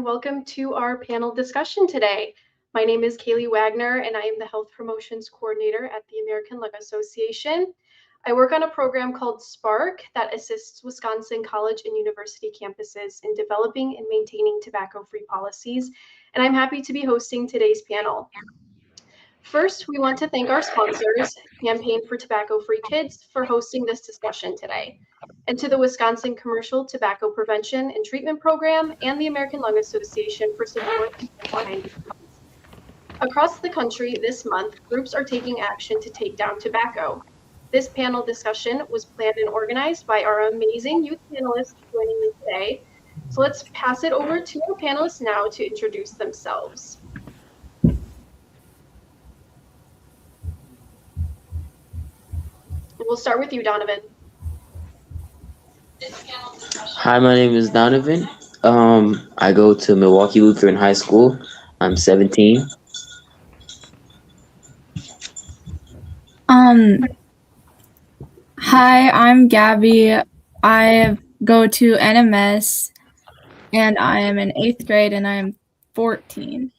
and welcome to our panel discussion today. My name is Kaylee Wagner, and I am the Health Promotions Coordinator at the American Lung Association. I work on a program called SPARK that assists Wisconsin college and university campuses in developing and maintaining tobacco-free policies, and I'm happy to be hosting today's panel. First, we want to thank our sponsors, Campaign for Tobacco-Free Kids, for hosting this discussion today, and to the Wisconsin Commercial Tobacco Prevention and Treatment Program and the American Lung Association for support behind these. Across the country this month, groups are taking action to take down tobacco. This panel discussion was planned and organized by our amazing youth panelists joining me today. So let's pass it over to our panelists now to introduce themselves. We'll start with you, Donovan. Hi, my name is Donovan. I go to Milwaukee Lutheran High School. I'm 17. Hi, I'm Gabby. I go to NMS and I am in 8th grade and I am 14.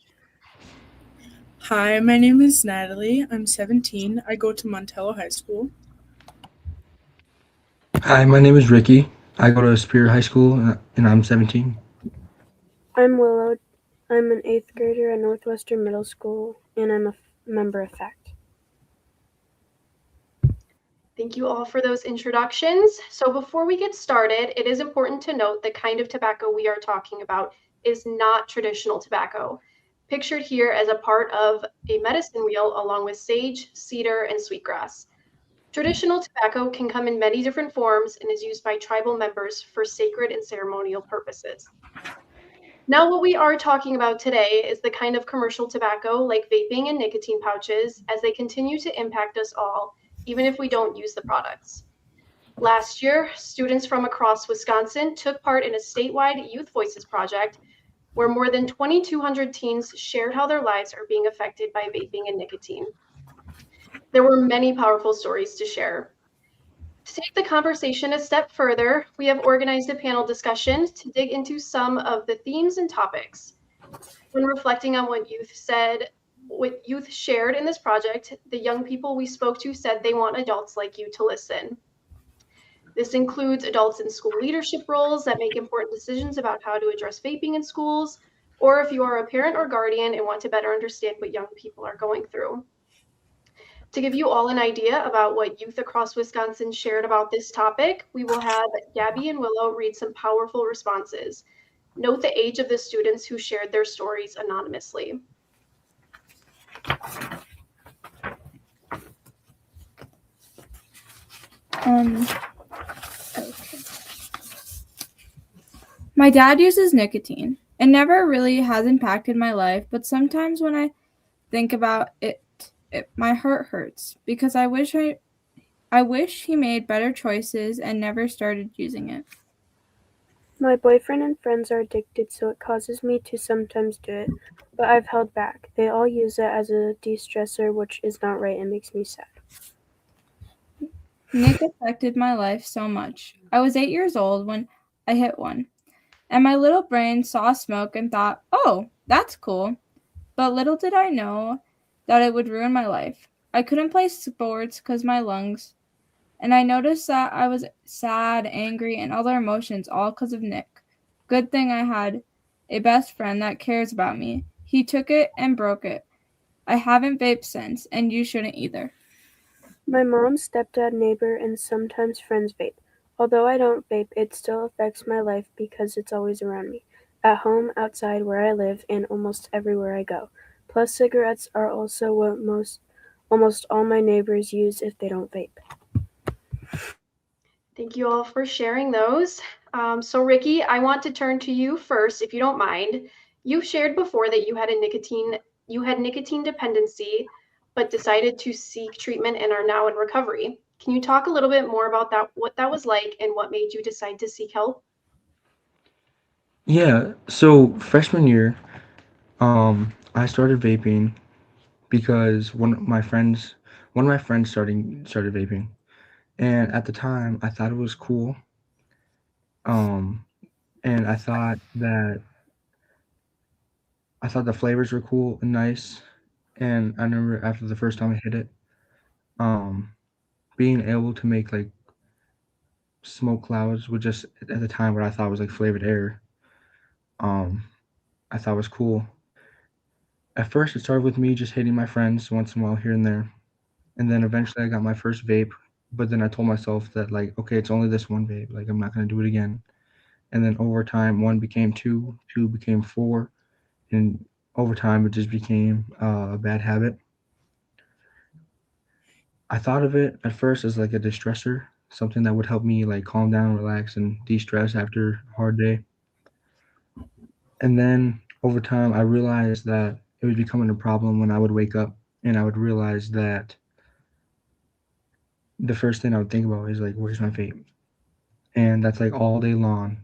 Hi, my name is Natalie. I'm 17. I go to Montello High School. Hi, my name is Ricky. I go to Superior High School and I'm 17. I'm Willow. I'm an 8th grader at Northwestern Middle School and I'm a member of FACT. Thank you all for those introductions. So before we get started, it is important to note the kind of tobacco we are talking about is not traditional tobacco, pictured here as a part of a medicine wheel along with sage, cedar, and sweetgrass. Traditional tobacco can come in many different forms and is used by tribal members for sacred and ceremonial purposes. Now, what we are talking about today is the kind of commercial tobacco like vaping and nicotine pouches as they continue to impact us all, even if we don't use the products. Last year, students from across Wisconsin took part in a statewide Youth Voices project where more than 2,200 teens shared how their lives are being affected by vaping and nicotine. There were many powerful stories to share. To take the conversation a step further, we have organized a panel discussion to dig into some of the themes and topics. When reflecting on what youth shared in this project, the young people we spoke to said they want adults like you to listen. This includes adults in school leadership roles that make important decisions about how to address vaping in schools, or if you are a parent or guardian and want to better understand what young people are going through. To give you all an idea about what youth across Wisconsin shared about this topic, we will have Gabby and Willow read some powerful responses. Note the age of the students who shared their stories anonymously. My dad uses nicotine. It never really has impacted my life, but sometimes when I think about it, my heart hurts because I wish he made better choices and never started using it. My boyfriend and friends are addicted, so it causes me to sometimes do it, but I've held back. They all use it as a de-stressor, which is not right and makes me sad. Nick affected my life so much. I was 8 years old when I hit one, and my little brain saw smoke and thought, oh, that's cool. But little did I know that it would ruin my life. I couldn't play sports because my lungs, and I noticed that I was sad, angry, and other emotions all because of Nick. Good thing I had a best friend that cares about me. He took it and broke it. I haven't vaped since, and you shouldn't either. My mom, stepdad, neighbor, and sometimes friends vape. Although I don't vape, it still affects my life because it's always around me. At home, outside, where I live, and almost everywhere I go. Plus, cigarettes are also what almost all my neighbors use if they don't vape. Thank you all for sharing those. So Ricky, I want to turn to you first, if you don't mind. You've shared before that you had nicotine dependency, but decided to seek treatment and are now in recovery. Can you talk a little bit more about that, what that was like, and what made you decide to seek help? Yeah, so freshman year, I started vaping because one of my friends started vaping, and at the time I thought it was cool, um, and I thought that I thought the flavors were cool and nice. And I remember after the first time I hit it, um, being able to make like smoke clouds with just at the time what I thought was like flavored air, um, I thought was cool. At first, it started with me just hitting my friends once in a while here and there, and then eventually I got my first vape. But then I told myself that like, okay, it's only this one vape. Like I'm not gonna do it again. And then over time, one became two, two became four, and over time it just became a bad habit. I thought of it at first as like a distressor, something that would help me like calm down, relax, and de-stress after a hard day. And then over time, I realized that it was becoming a problem when I would wake up and I would realize that the first thing I would think about is like, where's my vape? And that's like all day long.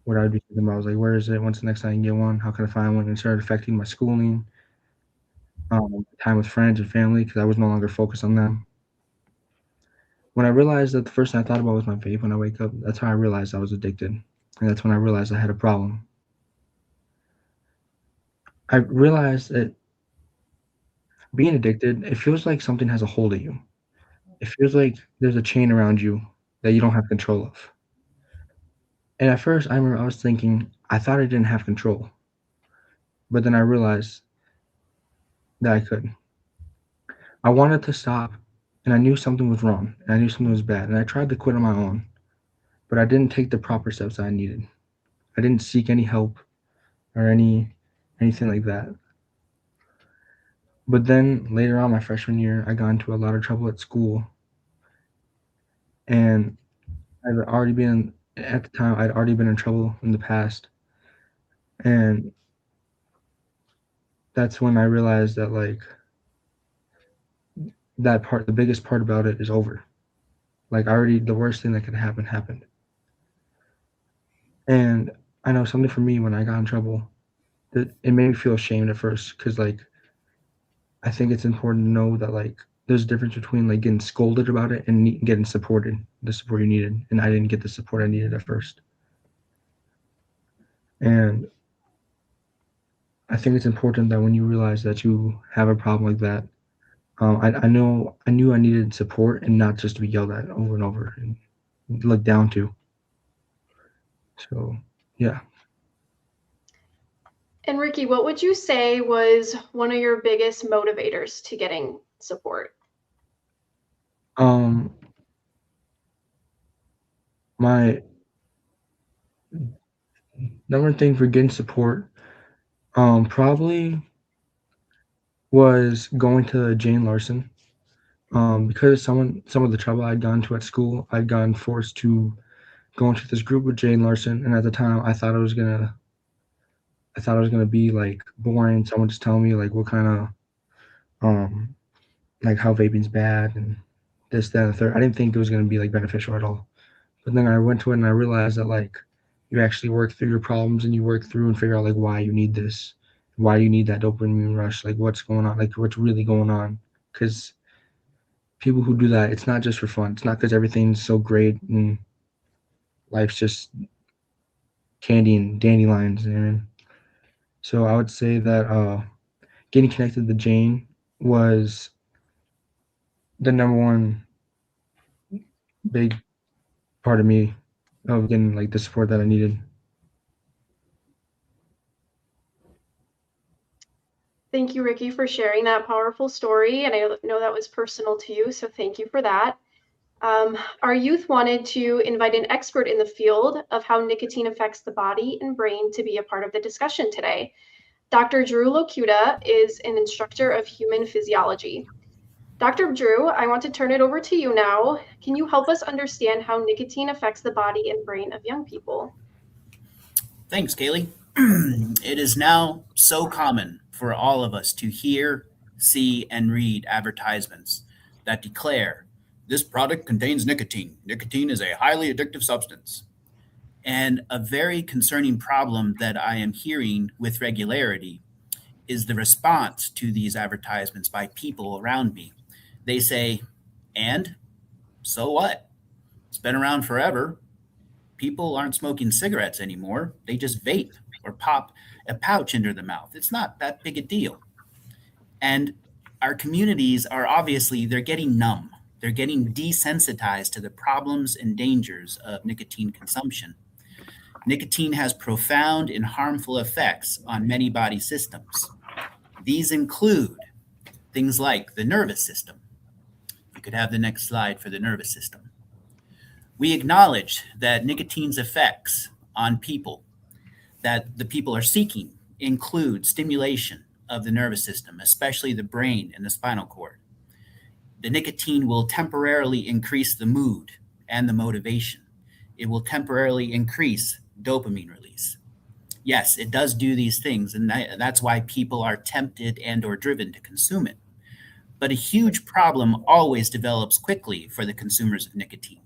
What I'd be thinking about was like, where is it? When's the next time I can get one? How can I find one? And it started affecting my schooling, time with friends and family because I was no longer focused on them. When I realized that the first thing I thought about was my vape when I wake up, that's how I realized I was addicted. And that's when I realized I had a problem. I realized that being addicted, it feels like something has a hold of you. It feels like there's a chain around you that you don't have control of. And at first, I remember I was thinking, I thought I didn't have control. But then I realized that I could. I wanted to stop, and I knew something was wrong, and I knew something was bad, and I tried to quit on my own, but I didn't take the proper steps I needed. I didn't seek any help or anything like that. But then later on, my freshman year, I got into a lot of trouble at school, and I'd already been at the time I'd already been in trouble in the past, and that's when I realized that like that part, the biggest part about it is over. Like I already, the worst thing that could happen happened, and I know something for me when I got in trouble, it made me feel ashamed at first because like I think it's important to know that like there's a difference between like getting scolded about it and getting supported, the support you needed, and I didn't get the support I needed at first, and I think it's important that when you realize that you have a problem like that, I knew I needed support and not just to be yelled at over and over and looked down to. So, yeah. And Ricky, what would you say was one of your biggest motivators to getting support? Um, my number one thing for getting support, probably was going to Jane Larson. Because some of the trouble I'd gone to at school, I'd gotten forced to go into this group with Jane Larson, and at the time, I thought it was gonna be like boring. Someone just telling me like what kind of um like how vaping's bad and this, that, and the third. I didn't think it was gonna be like beneficial at all. But then I went to it and I realized that like you actually work through your problems and you work through and figure out like why you need this, why you need that dopamine rush, like what's going on, like what's really going on. Because people who do that, it's not just for fun. It's not because everything's so great and life's just candy and dandelions. And so I would say that getting connected to Jane was the number one big part of me of getting like the support that I needed. Thank you, Ricky, for sharing that powerful story. And I know that was personal to you, so thank you for that. Our youth wanted to invite an expert in the field of how nicotine affects the body and brain to be a part of the discussion today. Dr. Drew Locuta is an instructor of human physiology. Dr. Drew, I want to turn it over to you now. Can you help us understand how nicotine affects the body and brain of young people? Thanks, Kaylee. It is now so common for all of us to hear, see, and read advertisements that declare this product contains nicotine. Nicotine is a highly addictive substance. And a very concerning problem that I am hearing with regularity is the response to these advertisements by people around me. They say, and so what? It's been around forever. People aren't smoking cigarettes anymore, they just vape. or pop a pouch into their mouth. It's not that big a deal. And our communities are obviously, they're getting numb. They're getting desensitized to the problems and dangers of nicotine consumption. Nicotine has profound and harmful effects on many body systems. These include things like the nervous system. You could have the next slide for the nervous system. We acknowledge that nicotine's effects on people that the people are seeking include stimulation of the nervous system, especially the brain and the spinal cord. The nicotine will temporarily increase the mood and the motivation. It will temporarily increase dopamine release. Yes, it does do these things, and that's why people are tempted and or driven to consume it. But a huge problem always develops quickly for the consumers of nicotine.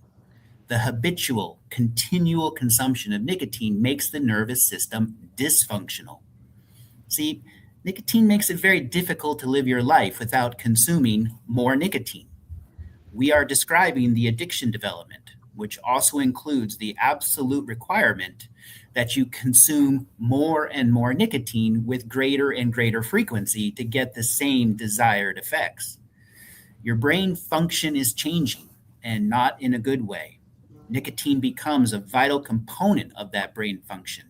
The habitual, continual consumption of nicotine makes the nervous system dysfunctional. See, nicotine makes it very difficult to live your life without consuming more nicotine. We are describing the addiction development, which also includes the absolute requirement that you consume more and more nicotine with greater and greater frequency to get the same desired effects. Your brain function is changing, and not in a good way. Nicotine becomes a vital component of that brain function.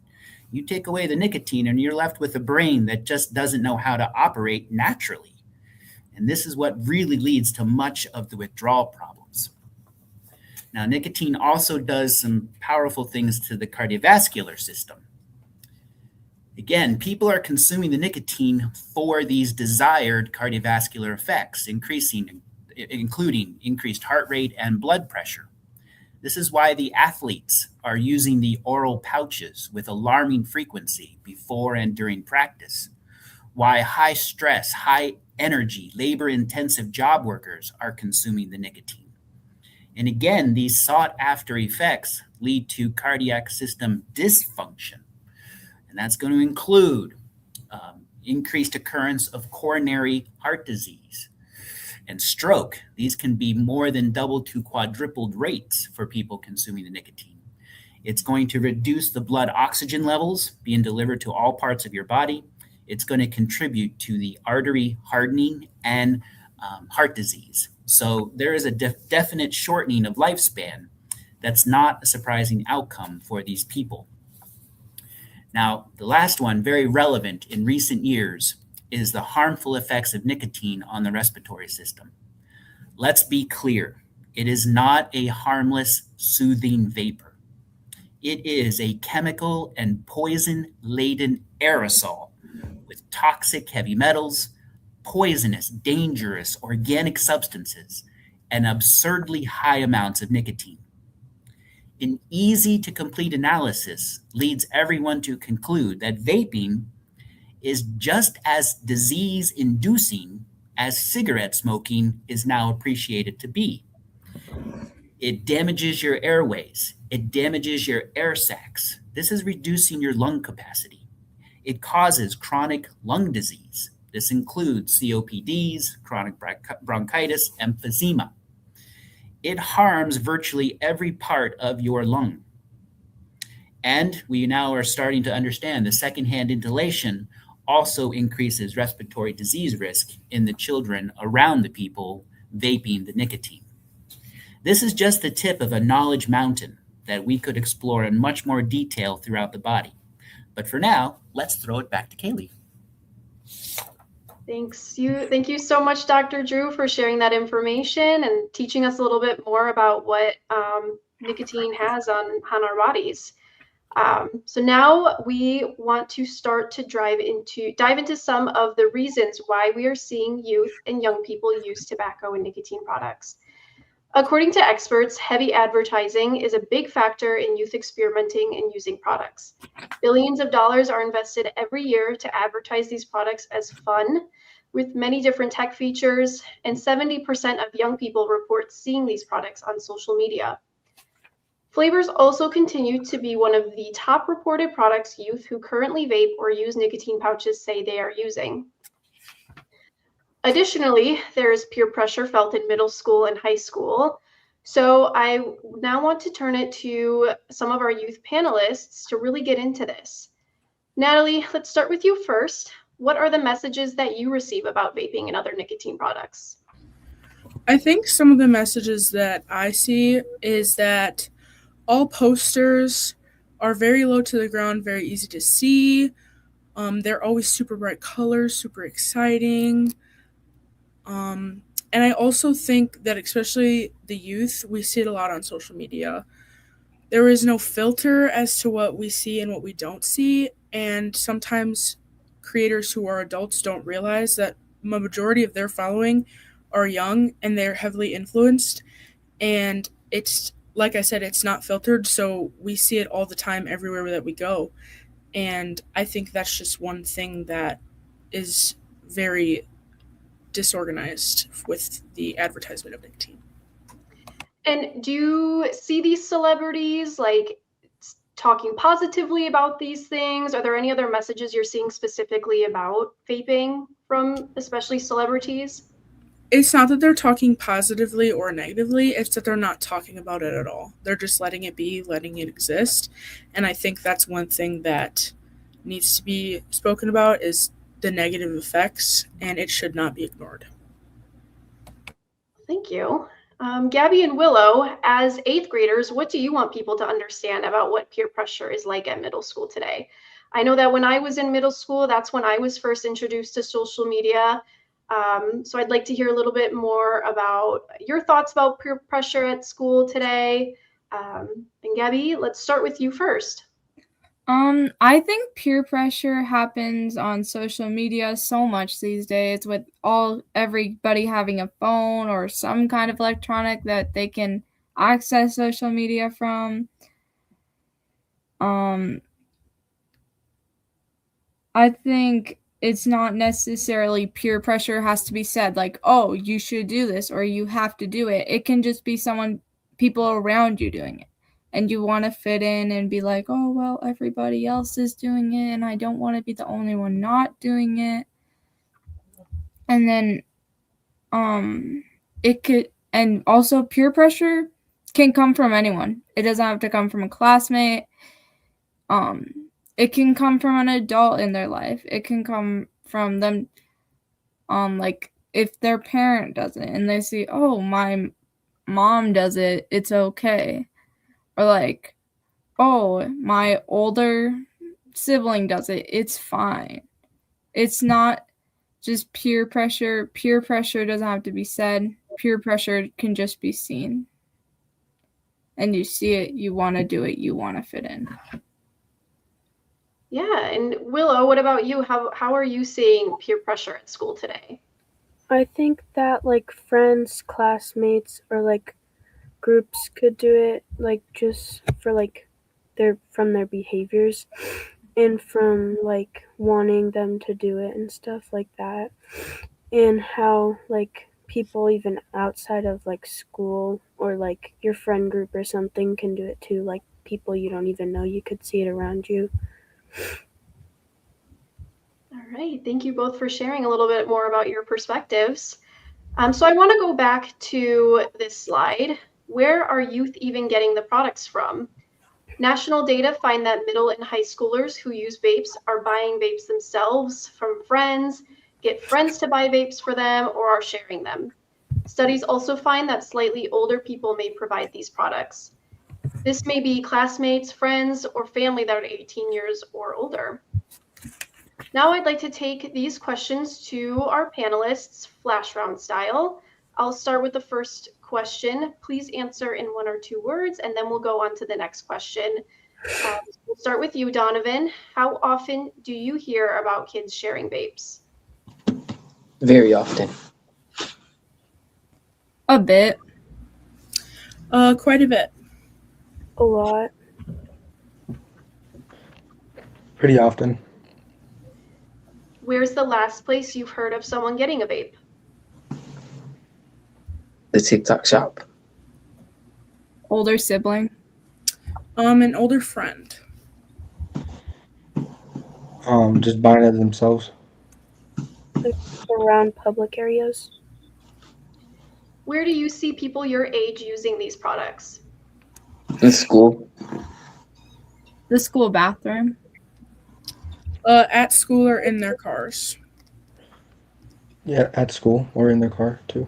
You take away the nicotine and you're left with a brain that just doesn't know how to operate naturally. And this is what really leads to much of the withdrawal problems. Now, nicotine also does some powerful things to the cardiovascular system. Again, people are consuming the nicotine for these desired cardiovascular effects, including increased heart rate and blood pressure. This is why the athletes are using the oral pouches with alarming frequency before and during practice. Why high stress, high energy, labor intensive job workers are consuming the nicotine. And again, these sought after effects lead to cardiac system dysfunction. And that's going to include increased occurrence of coronary heart disease and stroke. These can be more than double to quadrupled rates for people consuming the nicotine. It's going to reduce the blood oxygen levels being delivered to all parts of your body. It's going to contribute to the artery hardening and heart disease. So there is a definite shortening of lifespan. That's not a surprising outcome for these people. Now, the last one, very relevant in recent years, is the harmful effects of nicotine on the respiratory system. Let's be clear, it is not a harmless, soothing vapor. It is a chemical and poison-laden aerosol with toxic heavy metals, poisonous, dangerous organic substances, and absurdly high amounts of nicotine. An easy-to-complete analysis leads everyone to conclude that vaping is just as disease-inducing as cigarette smoking is now appreciated to be. It damages your airways. It damages your air sacs. This is reducing your lung capacity. It causes chronic lung disease. This includes COPDs, chronic bronchitis, emphysema. It harms virtually every part of your lung. And we now are starting to understand the secondhand inhalation also increases respiratory disease risk in the children around the people vaping the nicotine. This is just the tip of a knowledge mountain that we could explore in much more detail throughout the body. But for now, let's throw it back to Kaylee. Thank you so much, Dr. Drew, for sharing that information and teaching us a little bit more about what nicotine has on our bodies. So now we want to start to dive into some of the reasons why we are seeing youth and young people use tobacco and nicotine products. According to experts, heavy advertising is a big factor in youth experimenting and using products. Billions of dollars are invested every year to advertise these products as fun, with many different tech features, and 70% of young people report seeing these products on social media. Flavors also continue to be one of the top reported products youth who currently vape or use nicotine pouches say they are using. Additionally, there is peer pressure felt in middle school and high school. So I now want to turn it to some of our youth panelists to really get into this. Natalie, let's start with you first. What are the messages that you receive about vaping and other nicotine products? I think some of the messages that I see is that all posters are very low to the ground, very easy to see. They're always super bright colors, super exciting. And I also think that, especially the youth, we see it a lot on social media. There is no filter as to what we see and what we don't see. And sometimes creators who are adults don't realize that a majority of their following are young and they're heavily influenced. And it's, like I said, it's not filtered. So we see it all the time everywhere that we go. And I think that's just one thing that is very disorganized with the advertisement of nicotine. And do you see these celebrities like talking positively about these things? Are there any other messages you're seeing specifically about vaping from especially celebrities? It's not that they're talking positively or negatively, it's that they're not talking about it at all. They're just letting it be, letting it exist. And I think that's one thing that needs to be spoken about is the negative effects, and it should not be ignored. Thank you. Gabby and Willow, as 8th graders, what do you want people to understand about what peer pressure is like at middle school today? I know that when I was in middle school, that's when I was first introduced to social media. So I'd like to hear a little bit more about your thoughts about peer pressure at school today. And Gabby, let's start with you first. I think peer pressure happens on social media so much these days with everybody having a phone or some kind of electronic that they can access social media from. I think it's not necessarily peer pressure has to be said like, oh, you should do this or you have to do it. It can just be people around you doing it. And you want to fit in and be like, oh, well, everybody else is doing it and I don't want to be the only one not doing it. And then it could, and also peer pressure can come from anyone. It doesn't have to come from a classmate. It can come from an adult in their life. It can come from them, like if their parent does it and they see, oh, my mom does it, it's okay. Or like, oh, my older sibling does it, it's fine. It's not just peer pressure. Peer pressure doesn't have to be said. Peer pressure can just be seen. And you see it, you want to do it, you want to fit in. Yeah, and Willow, what about you? How are you seeing peer pressure at school today? I think that like friends, classmates, or like groups could do it, like just for like from their behaviors and from like wanting them to do it and stuff like that. And how like people even outside of like school or like your friend group or something can do it too, like people you don't even know, you could see it around you. All right, thank you both for sharing a little bit more about your perspectives. So I want to go back to this slide. Where are youth even getting the products from? National data find that middle and high schoolers who use vapes are buying vapes themselves from friends, get friends to buy vapes for them, or are sharing them. Studies also find that slightly older people may provide these products. This may be classmates, friends, or family that are 18 years or older. Now I'd like to take these questions to our panelists, flash round style. I'll start with the first question. Please answer in 1 or 2 words, and then we'll go on to the next question. We'll start with you, Donovan. How often do you hear about kids sharing vapes? Very often. A bit. Quite a bit. A lot. Pretty often. Where's the last place you've heard of someone getting a vape? The TikTok shop. Older sibling. An older friend. Just buying it themselves. Like around public areas. Where do you see people your age using these products? In school. The school bathroom. At school or in their cars. Yeah, at school or in their car too.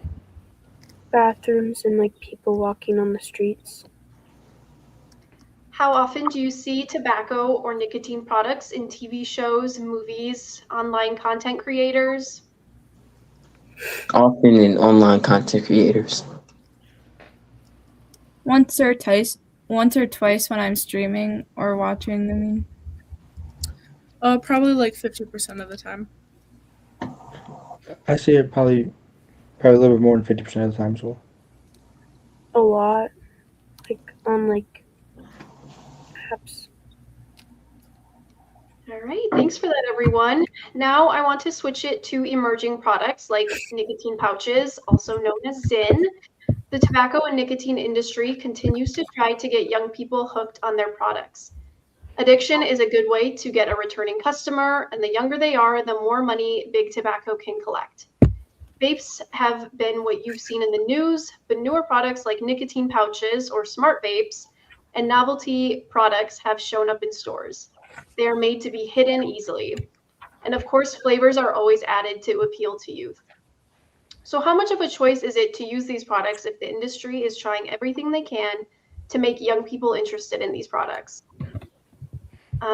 Bathrooms and like people walking on the streets. How often do you see tobacco or nicotine products in TV shows, movies, online content creators? Often in online content creators. Once or twice when I'm streaming or watching. I mean, Probably like 50% of the time. I see it probably a little bit more than 50% of the time as well. A lot. Like on like apps. All right, thanks for that, everyone. Now I want to switch it to emerging products like nicotine pouches, also known as ZYN. The tobacco and nicotine industry continues to try to get young people hooked on their products. Addiction is a good way to get a returning customer, and the younger they are, the more money big tobacco can collect. Vapes have been what you've seen in the news, but newer products like nicotine pouches or smart vapes and novelty products have shown up in stores. They are made to be hidden easily. And of course, flavors are always added to appeal to youth. So, how much of a choice is it to use these products if the industry is trying everything they can to make young people interested in these products?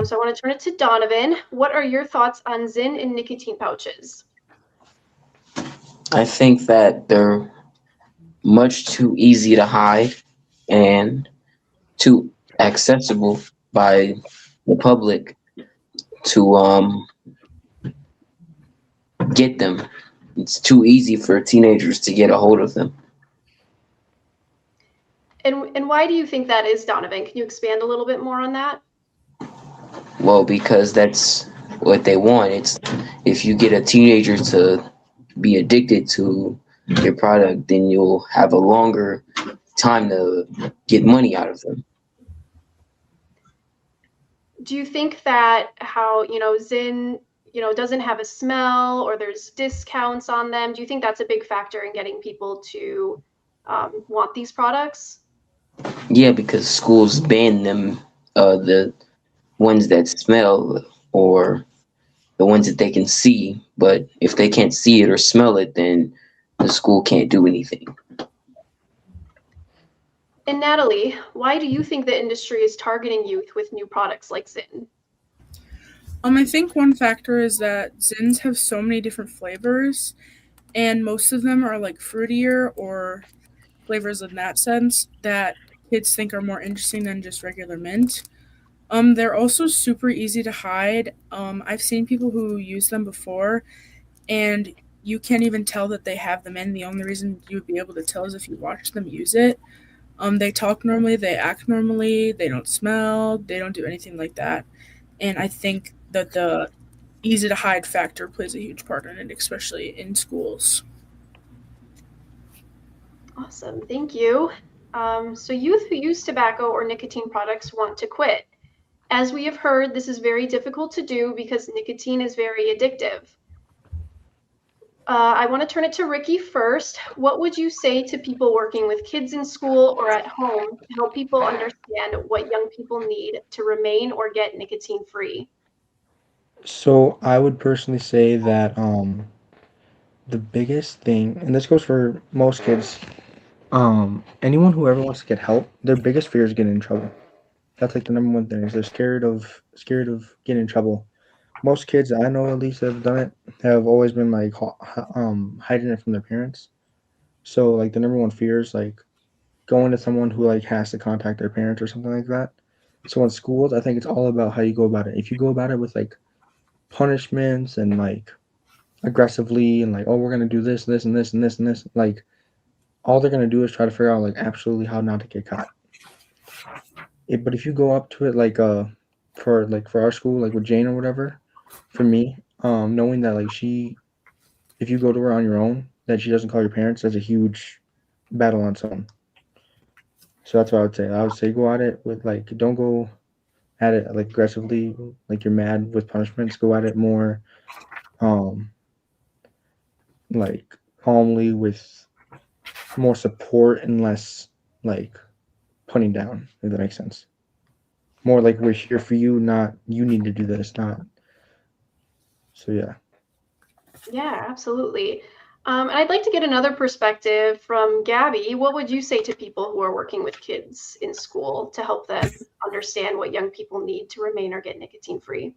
So, I want to turn it to Donovan. What are your thoughts on ZYN and nicotine pouches? I think that they're much too easy to hide and too accessible by the public to get them. It's too easy for teenagers to get a hold of them. And why do you think that is, Donovan? Can you expand a little bit more on that? Well, because that's what they want. It's if you get a teenager to be addicted to your product, then you'll have a longer time to get money out of them. Do you think that how, ZYN, doesn't have a smell or there's discounts on them? Do you think that's a big factor in getting people to want these products? Yeah, because schools ban them, the ones that smell or the ones that they can see. But if they can't see it or smell it, then the school can't do anything. And Natalie, why do you think the industry is targeting youth with new products like ZYN? I think one factor is that Zins have so many different flavors, and most of them are like fruitier or flavors in that sense that kids think are more interesting than just regular mint. They're also super easy to hide. I've seen people who use them before, and you can't even tell that they have them in. The only reason you would be able to tell is if you watch them use it. They talk normally, they act normally, they don't smell, they don't do anything like that. And I think that the easy to hide factor plays a huge part in it, especially in schools. Awesome, thank you. So youth who use tobacco or nicotine products want to quit. As we have heard, this is very difficult to do because nicotine is very addictive. I want to turn it to Ricky first. What would you say to people working with kids in school or at home to help people understand what young people need to remain or get nicotine free? So I would personally say that the biggest thing, and this goes for most kids, anyone who ever wants to get help, their biggest fear is getting in trouble. That's like the number one thing is they're scared of getting in trouble. Most kids I know at least that have done it have always been like hiding it from their parents. So like the number one fear is like going to someone who like has to contact their parents or something like that. So in schools, I think it's all about how you go about it. If you go about it with like punishments and like aggressively and like, oh, we're gonna do this, this, and this, and this, and this, like all they're gonna do is try to figure out like absolutely how not to get caught. But if you go up to it like for our school, like with Jane or whatever, for me, knowing that like if you go to her on your own, that she doesn't call your parents, that's a huge battle on its own. So that's what I would say. I would say go at it with like don't go at it like aggressively, like you're mad with punishments. Go at it more, um, like calmly with more support and less like putting down. If that makes sense. More like we're here for you, not you need to do this, not So yeah. Yeah, absolutely. And I'd like to get another perspective from Gabby. What would you say to people who are working with kids in school to help them understand what young people need to remain or get nicotine free?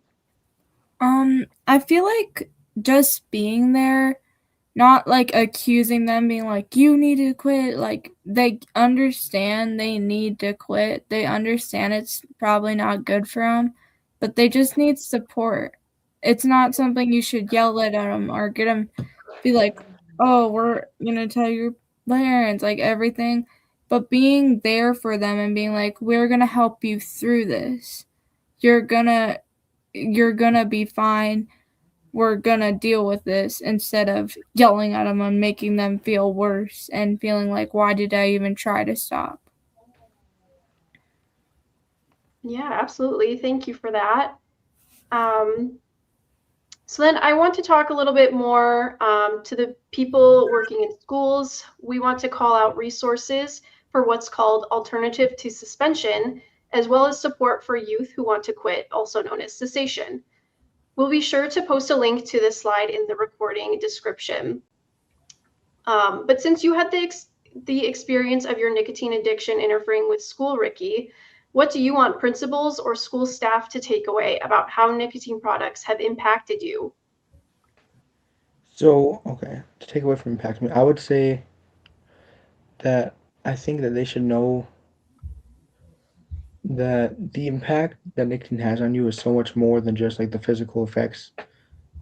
I feel like just being there, not like accusing them, being like, you need to quit. Like, they understand they need to quit. They understand it's probably not good for them, but they just need support. It's not something you should yell at them or get them, be like, oh, we're going to tell your parents, like everything. But being there for them and being like, we're going to help you through this. You're gonna be fine. We're gonna deal with this, instead of yelling at them and making them feel worse and feeling like, why did I even try to stop? Yeah, absolutely. Thank you for that. Um, so then I want to talk a little bit more to the people working in schools. We want to call out resources for what's called alternative to suspension, as well as support for youth who want to quit, also known as cessation. We'll be sure to post a link to this slide in the recording description. But since you had the experience of your nicotine addiction interfering with school, Ricky, what do you want principals or school staff to take away about how nicotine products have impacted you? So okay, to take away from impact, I would say that I think that they should know that the impact that nicotine has on you is so much more than just like the physical effects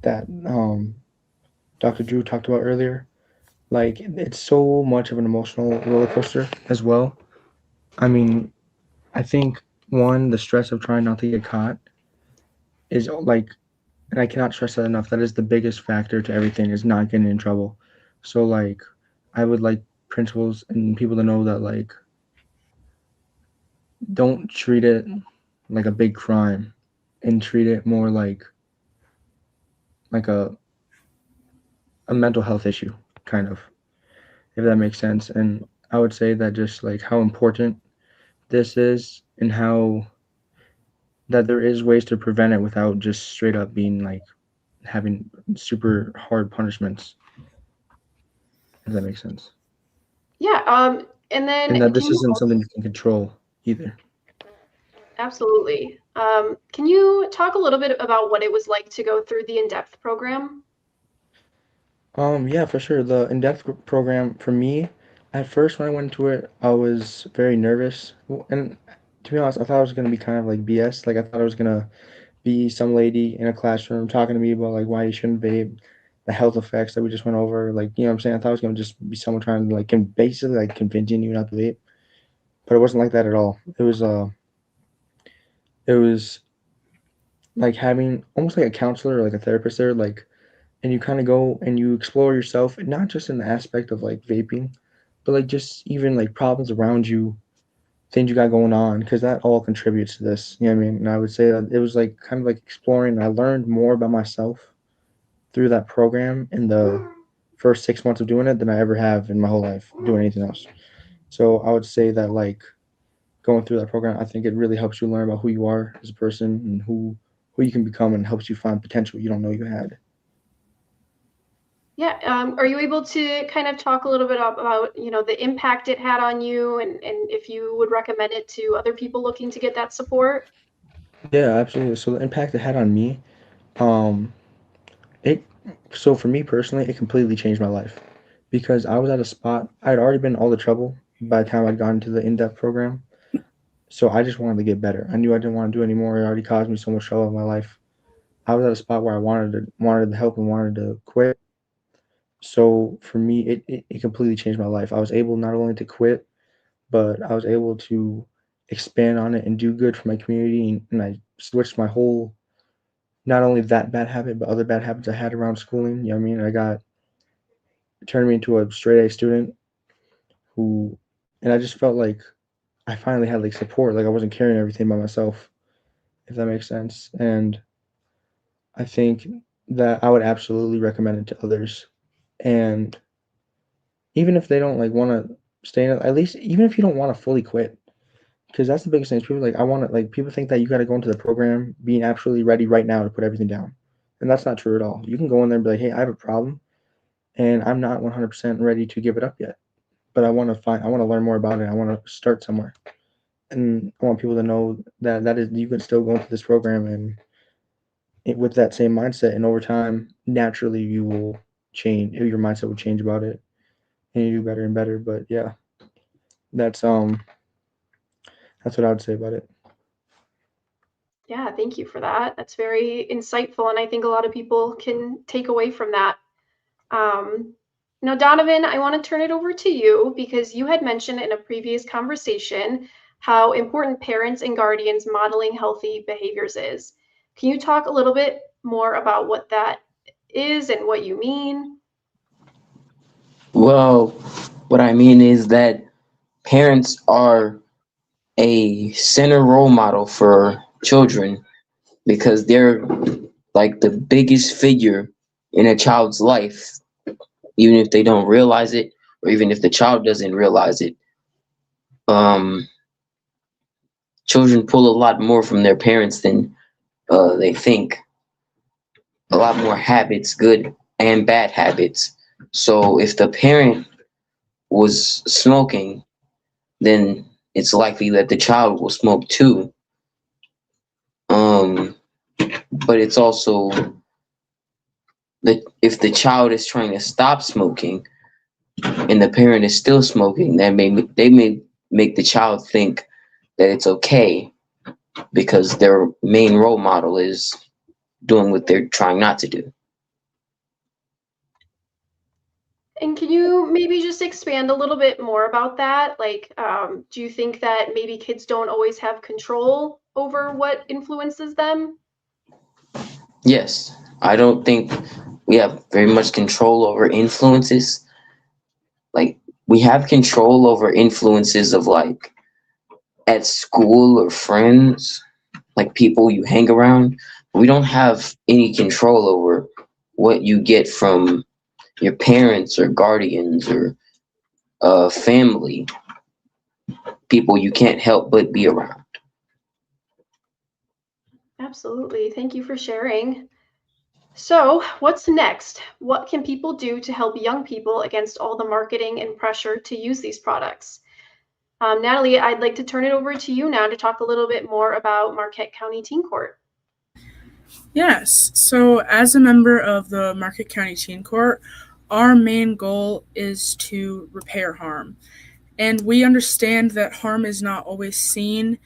that Dr. Drew talked about earlier. Like it's so much of an emotional roller coaster as well. I mean, I think one, the stress of trying not to get caught is like, and I cannot stress that enough. That is the biggest factor to everything is not getting in trouble. So like, I would like principals and people to know that like, don't treat it like a big crime, and treat it more like a mental health issue, kind of, if that makes sense. And I would say that just like how important this is and how that there is ways to prevent it without just straight up being like having super hard punishments, if that makes sense. Yeah, and And then that can this you isn't something you can control either. absolutely. Can you talk a little bit about what it was like to go through the in-depth program? Yeah, for sure. The in-depth program for me, at first when I went to it, I was very nervous. And to be honest, I thought it was gonna be kind of like BS. Like I thought it was gonna be some lady in a classroom talking to me about like why you shouldn't vape, the health effects that we just went over. Like, you know what I'm saying? I thought it was gonna just be someone trying to like basically like convincing you not to vape. But it wasn't like that at all. It was like having almost like a counselor or like a therapist there, like, and you kind of go and you explore yourself, and not just in the aspect of like vaping, but like just even like problems around you, things you got going on, because that all contributes to this. You know what I mean? And I would say that it was like kind of like exploring. I learned more about myself through that program in the first 6 months of doing it than I ever have in my whole life doing anything else. So I would say that like going through that program, I think it really helps you learn about who you are as a person and who you can become, and helps you find potential you don't know you had. Yeah, are you able to kind of talk a little bit about, the impact it had on you and if you would recommend it to other people looking to get that support? Yeah, absolutely. So the impact it had on me, um, it so for me personally, it completely changed my life because I was at a spot. I had already been in all the trouble by the time I'd gotten to the in-depth program. So I just wanted to get better. I knew I didn't want to do anymore. It already caused me so much trouble in my life. I was at a spot where I wanted the help and wanted to quit. So for me, it completely changed my life. I was able not only to quit, but I was able to expand on it and do good for my community. And I switched my whole, not only that bad habit, but other bad habits I had around schooling. You know what I mean? I got turned me into a straight A student who, and I just felt like I finally had like support. Like I wasn't carrying everything by myself, if that makes sense. And I think that I would absolutely recommend it to others. And even if they don't like want to stay in it, at least even if you don't want to fully quit, because that's the biggest thing. Is people like I want to like people think that you got to go into the program being absolutely ready right now to put everything down, And that's not true at all. You can go in there and be like, hey, I have a problem and I'm not 100% ready to give it up yet. But I want to learn more about it. I want to start somewhere. And I want people to know that you can still go into this program and with that same mindset. And over time, naturally, you will change. Your mindset will change about it and you do better and better. But yeah, that's, um, that's what I would say about it. Yeah, thank you for that. That's very insightful, and I think a lot of people can take away from that. Um, Now, Donovan, I want to turn it over to you because you had mentioned in a previous conversation how important parents and guardians modeling healthy behaviors is. Can you talk a little bit more about what that is and what you mean? Well, what I mean is that parents are a center role model for children because they're like the biggest figure in a child's life, even if they don't realize it, or even if the child doesn't realize it. Um, Children pull a lot more from their parents than they think. A lot more habits, good and bad habits. So if the parent was smoking, then it's likely that the child will smoke too. Um, but it's also that if the child is trying to stop smoking and the parent is still smoking, they may make the child think that it's okay because their main role model is doing what they're trying not to do. And can you maybe just expand a little bit more about that? Like, do you think that maybe kids don't always have control over what influences them? Yes, I don't think we have very much control over influences. Like, we have control over influences of like at school or friends, like people you hang around. We don't have any control over what you get from your parents or guardians or family, people you can't help but be around. Absolutely. Thank you for sharing. So, what's next? What can people do to help young people against all the marketing and pressure to use these products? Natalie, I'd like to turn it over to you now to talk a little bit more about Marquette County Teen Court. Yes. So, as a member of the Marquette County Teen Court, our main goal is to repair harm. And we understand that harm is not always seen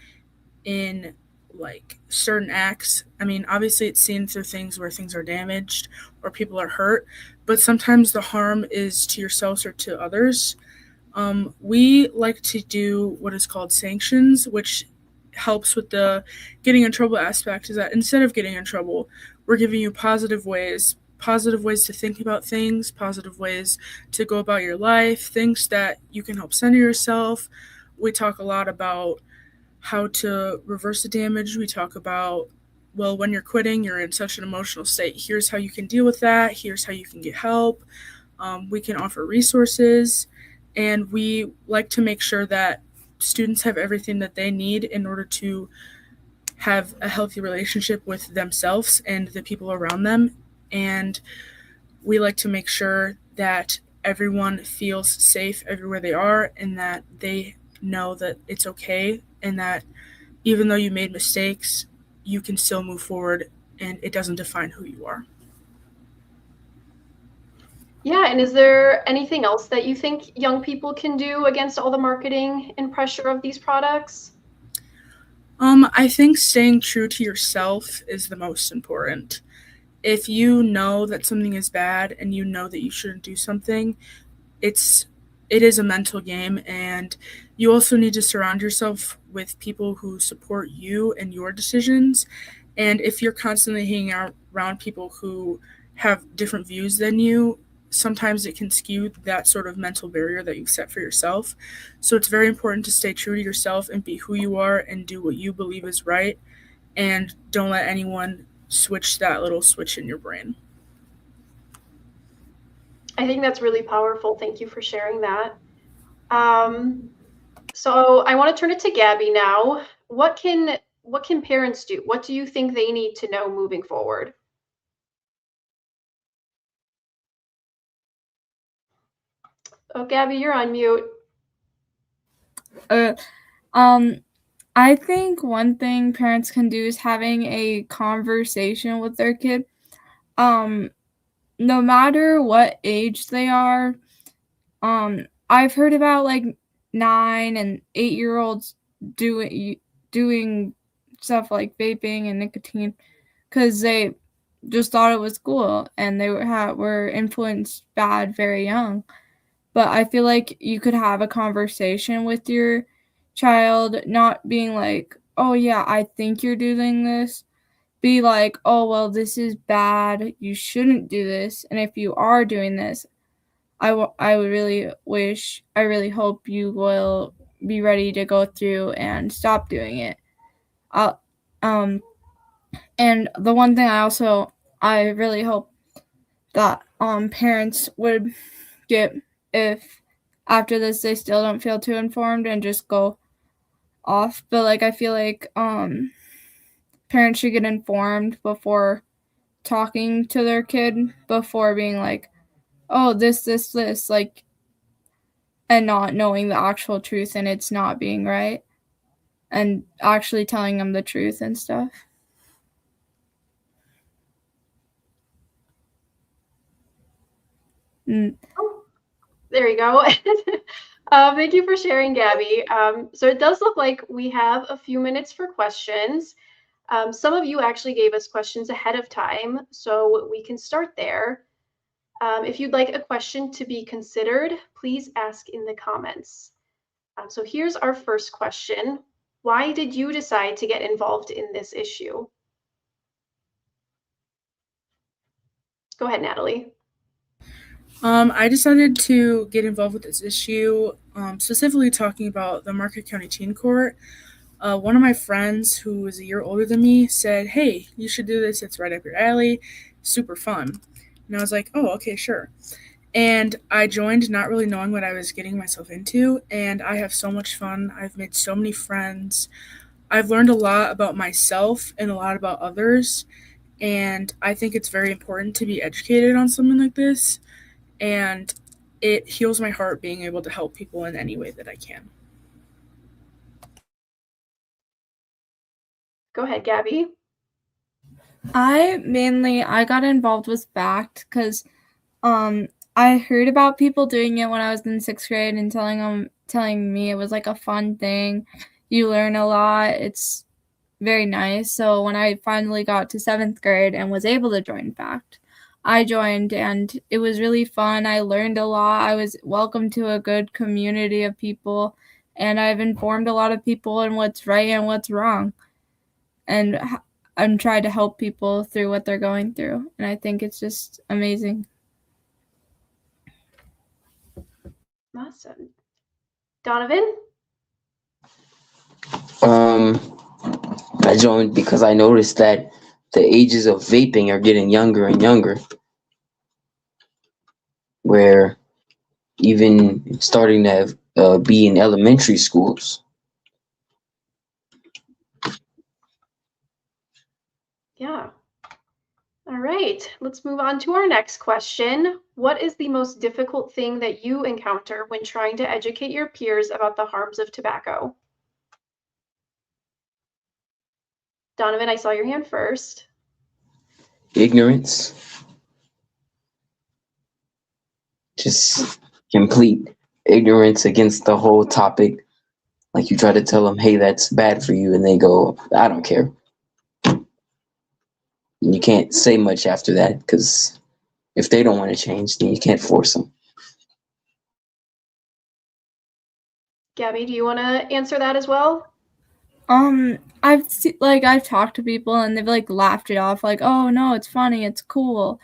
in like certain acts. I mean, obviously it's seen through things where things are damaged or people are hurt, but sometimes the harm is to yourselves or to others. We like to do what is called sanctions, which helps with the getting in trouble aspect. Is that instead of getting in trouble, we're giving you positive ways to think about things, positive ways to go about your life, things that you can help center yourself. We talk a lot about how to reverse the damage. We talk about, well, when you're quitting, you're in such an emotional state. Here's how you can deal with that. Here's how you can get help. We can offer resources, and we like to make sure that students have everything that they need in order to have a healthy relationship with themselves and the people around them. And we like to make sure that everyone feels safe everywhere they are and that they know that it's okay and that even though you made mistakes, you can still move forward and it doesn't define who you are. Yeah, and is there anything else that you think young people can do against all the marketing and pressure of these products? I think staying true to yourself is the most important. If you know that something is bad and you know that you shouldn't do something, it's it is a mental game, and you also need to surround yourself with people who support you and your decisions. And if you're constantly hanging out around people who have different views than you, sometimes it can skew that sort of mental barrier that you've set for yourself. So it's very important to stay true to yourself and be who you are and do what you believe is right, and don't let anyone switch that little switch in your brain. I think that's really powerful. Thank you for sharing that. Um, so I want to turn it to Gabby now. What can parents do? What do you think they need to know moving forward? Oh, Gabby, you're on mute. I think one thing parents can do is having a conversation with their kid. No matter what age they are. I've heard about like 9 and 8-year-olds doing stuff like vaping and nicotine because they just thought it was cool and they were influenced bad very young. But I feel like you could have a conversation with your child, not being like, "Oh yeah, I think you're doing this." Be like, "Oh well, this is bad. You shouldn't do this. And if you are doing this, I really hope you will be ready to go through and stop doing it." I'll, um, and the one thing I really hope that parents would get, if after this they still don't feel too informed and just go off, but like I feel like parents should get informed before talking to their kid, before being like, "Oh, this," like, and not knowing the actual truth and it's not being right, and actually telling them the truth and stuff. Oh, there you go. Thank you for sharing, Gabby. So it does look like we have a few minutes for questions. Some of you actually gave us questions ahead of time, so we can start there. If you'd like a question to be considered, please ask in the comments. So here's our first question. Why did you decide to get involved in this issue? Go ahead, Natalie. I decided to get involved with this issue, specifically talking about the Marquette County Teen Court. One of my friends, who was a year older than me, said, "Hey, you should do this. It's right up your alley. Super fun." And I was like, "Oh, okay, sure." And I joined not really knowing what I was getting myself into, and I have so much fun. I've made so many friends. I've learned a lot about myself and a lot about others, and I think it's very important to be educated on something like this, and it heals my heart being able to help people in any way that I can. Go ahead, Gabby. I got involved with FACT because I heard about people doing it when I was in 6th grade and telling me it was like a fun thing. You learn a lot. It's very nice. So when I finally got to 7th grade and was able to join FACT, I joined and it was really fun. I learned a lot. I was welcomed to a good community of people, and I've informed a lot of people on what's right and what's wrong, and I'm trying to help people through what they're going through. And I think it's just amazing. Awesome. Donovan? I joined because I noticed that the ages of vaping are getting younger and younger, where even starting to be in elementary schools. Yeah. All right, let's move on to our next question. What is the most difficult thing that you encounter when trying to educate your peers about the harms of tobacco? Donovan, I saw your hand first. Ignorance, just complete ignorance against the whole topic. Like you try to tell them, hey, that's bad for you, and they go, I don't care. And you can't say much after that because if they don't want to change, then you can't force them. Gabby, do you want to answer that as well? I've talked to people and they've like laughed it off, like, "Oh no, it's funny, it's cool."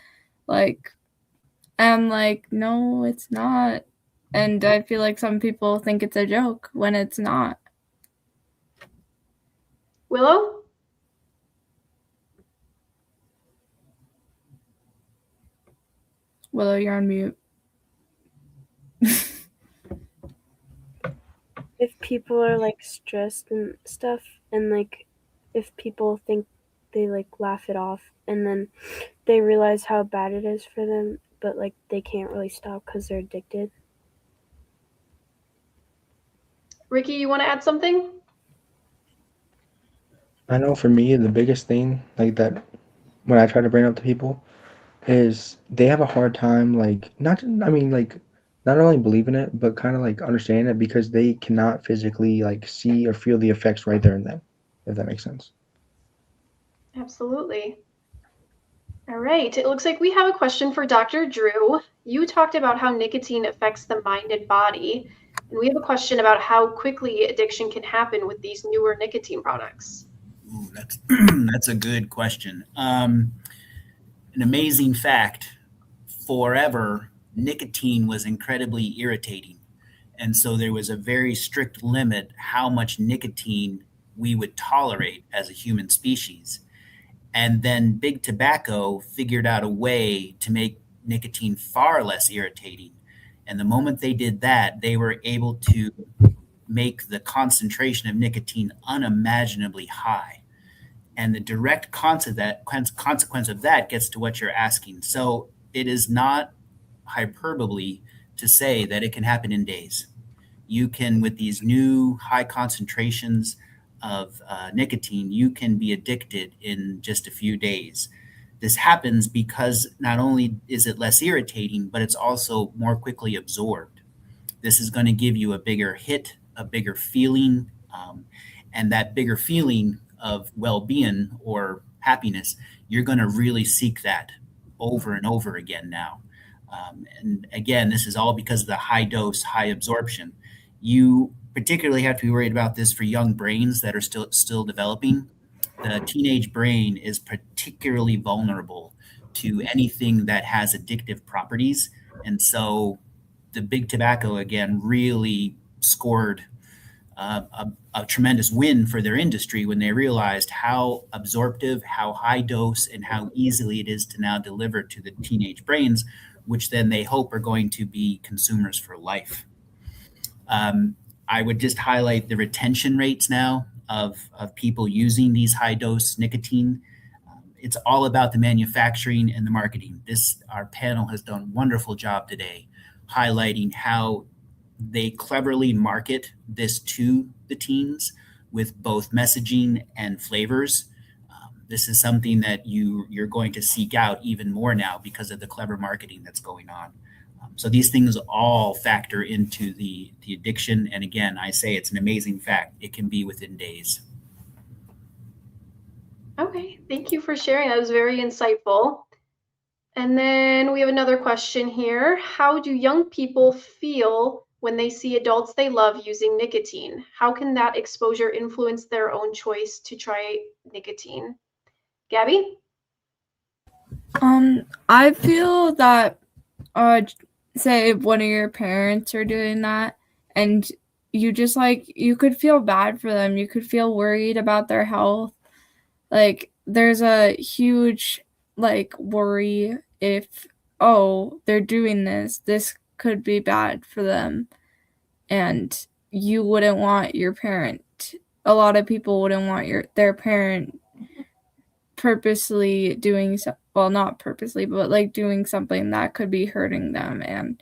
Like, I'm like, "No, it's not." And I feel like some people think it's a joke when it's not. Willow? Willow, you're on mute. If people are like stressed and stuff, and like if people think they like laugh it off and then they realize how bad it is for them, but like they can't really stop because they're addicted. Ricky, you want to add something? I know for me, the biggest thing like that when I try to bring it up to people is they have a hard time like not I mean like not only believing it but kind of like understanding it because they cannot physically like see or feel the effects right there and then, if that makes sense. Absolutely. All right, it looks like we have a question for Dr. Drew. You talked about how nicotine affects the mind and body, and we have a question about how quickly addiction can happen with these newer nicotine products. Ooh, that's that's a good question. An amazing fact: forever, nicotine was incredibly irritating, and so there was a very strict limit how much nicotine we would tolerate as a human species. And then big tobacco figured out a way to make nicotine far less irritating. And the moment they did that, they were able to make the concentration of nicotine unimaginably high. And the direct consequence of that gets to what you're asking. So it is not hyperbole to say that it can happen in days. You can, with these new high concentrations of nicotine, you can be addicted in just a few days. This happens because not only is it less irritating, but it's also more quickly absorbed. This is going to give you a bigger hit, a bigger feeling, and that bigger feeling of well-being or happiness, you're going to really seek that over and over again now. And again, this is all because of the high dose, high absorption. You particularly have to be worried about this for young brains that are still developing. The teenage brain is particularly vulnerable to anything that has addictive properties, and so the big tobacco again really scored a tremendous win for their industry when they realized how absorptive, how high dose, and how easily it is to now deliver to the teenage brains, which then they hope are going to be consumers for life. I would just highlight the retention rates now of people using these high dose nicotine. It's all about the manufacturing and the marketing. Our panel has done a wonderful job today highlighting how they cleverly market this to the teens with both messaging and flavors. This is something that you're going to seek out even more now because of the clever marketing that's going on. So these things all factor into the addiction. And again, I say it's an amazing fact. It can be within days. Okay, thank you for sharing. That was very insightful. And then we have another question here. How do young people feel when they see adults they love using nicotine? How can that exposure influence their own choice to try nicotine? Gabby? I feel that, say if one of your parents are doing that and you just you could feel bad for them. You could feel worried about their health. Like there's a huge worry if, oh, they're doing this could be bad for them. And you wouldn't want your parent, a lot of people wouldn't want their parent purposely doing well, not purposely, but doing something that could be hurting them, and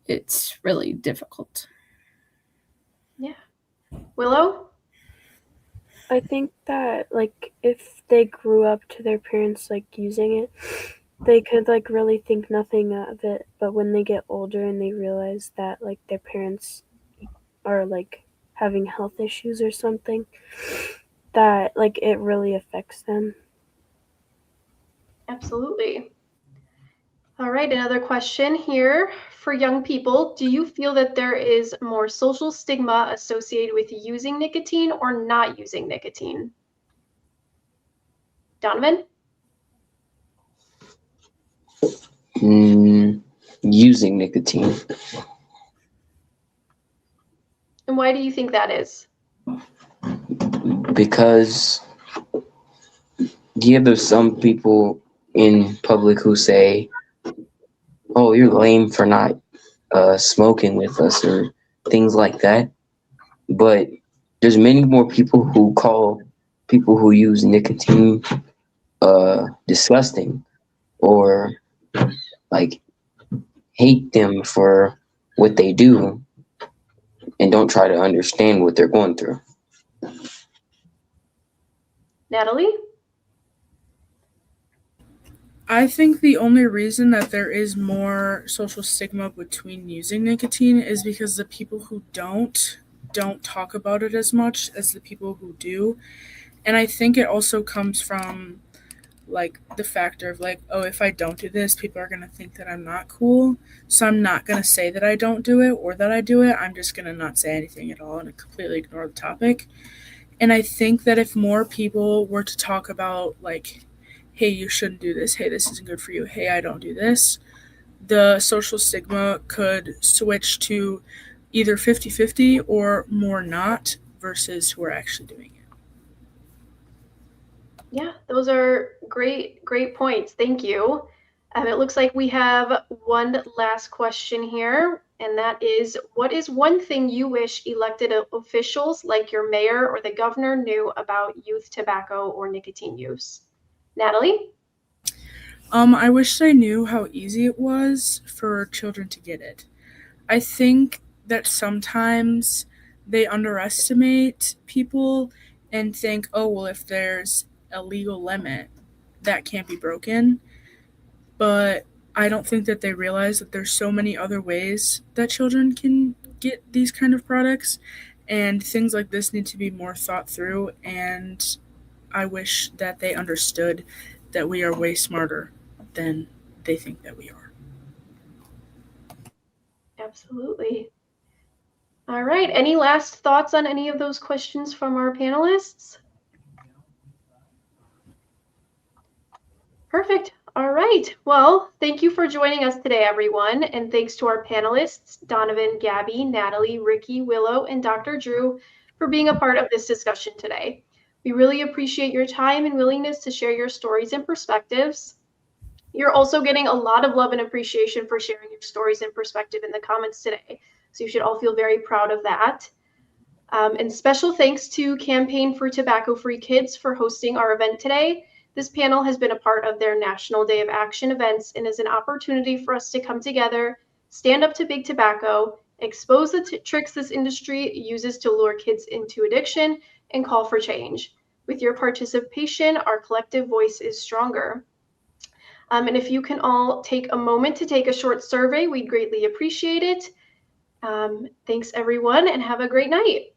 it's really difficult. Yeah. Willow? I think that if they grew up to their parents using it, they could really think nothing of it, but when they get older and they realize that their parents are having health issues or something, that it really affects them. Absolutely. All right, another question here for young people. Do you feel that there is more social stigma associated with using nicotine or not using nicotine? Donovan? Using nicotine. And why do you think that is? Because there's some people in public who say, "Oh, you're lame for not smoking with us," or things like that. But there's many more people who call people who use nicotine disgusting, or hate them for what they do. and don't try to understand what they're going through. Natalie? I think the only reason that there is more social stigma between using nicotine is because the people who don't talk about it as much as the people who do. And I think it also comes from like the factor of like, oh, if I don't do this, people are going to think that I'm not cool. So I'm not going to say that I don't do it or that I do it. I'm just going to not say anything at all and completely ignore the topic. And I think that if more people were to talk about like, hey, you shouldn't do this. Hey, this isn't good for you. Hey, I don't do this. The social stigma could switch to either 50-50 or more not versus who are actually doing it. Yeah, those are great points. Thank you. It looks like we have one last question here, and that is, what is one thing you wish elected officials like your mayor or the governor knew about youth tobacco or nicotine use? Natalie? I wish they knew how easy it was for children to get it. I think that sometimes they underestimate people and think, oh, well, if there's a legal limit, that can't be broken. But I don't think that they realize that there's so many other ways that children can get these kind of products, and things like this need to be more thought through. And I wish that they understood that we are way smarter than they think that we are. Absolutely. All right. Any last thoughts on any of those questions from our panelists? Perfect. All right. Well, thank you for joining us today, everyone. And thanks to our panelists, Donovan, Gabby, Natalie, Ricky, Willow, and Dr. Drew for being a part of this discussion today. We really appreciate your time and willingness to share your stories and perspectives. You're also getting a lot of love and appreciation for sharing your stories and perspective in the comments today. So you should all feel very proud of that. And special thanks to Campaign for Tobacco-Free Kids for hosting our event today. This panel has been a part of their National Day of Action events and is an opportunity for us to come together, stand up to big tobacco, expose the tricks this industry uses to lure kids into addiction, and call for change. With your participation, our collective voice is stronger. And if you can all take a moment to take a short survey, we'd greatly appreciate it. Thanks, everyone, and have a great night.